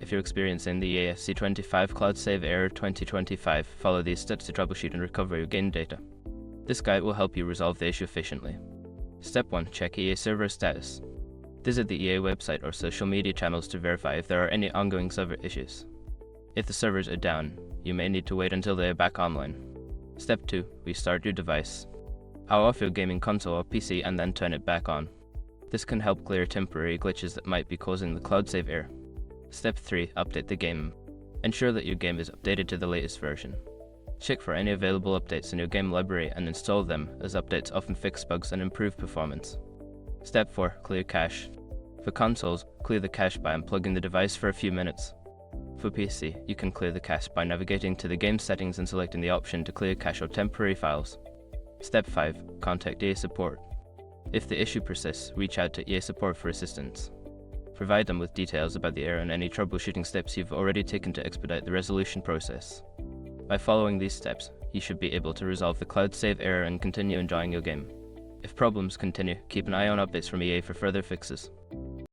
If you're experiencing the EASC25 Cloud Save Error 2025, follow these steps to troubleshoot and recover your game data. This guide will help you resolve the issue efficiently. Step 1. Check EA server status. Visit the EA website or social media channels to verify if there are any ongoing server issues. If the servers are down, you may need to wait until they are back online. Step 2. Restart your device. Power off your gaming console or PC and then turn it back on. This can help clear temporary glitches that might be causing the cloud save error. Step 3. Update the game. Ensure that your game is updated to the latest version. Check for any available updates in your game library and install them, as updates often fix bugs and improve performance. Step 4. Clear cache. For consoles, clear the cache by unplugging the device for a few minutes. For PC, you can clear the cache by navigating to the game settings and selecting the option to clear cache or temporary files. Step 5. Contact EA support. If the issue persists, reach out to EA support for assistance. Provide them with details about the error and any troubleshooting steps you've already taken to expedite the resolution process. By following these steps, you should be able to resolve the cloud save error and continue enjoying your game. If problems continue, keep an eye on updates from EA for further fixes.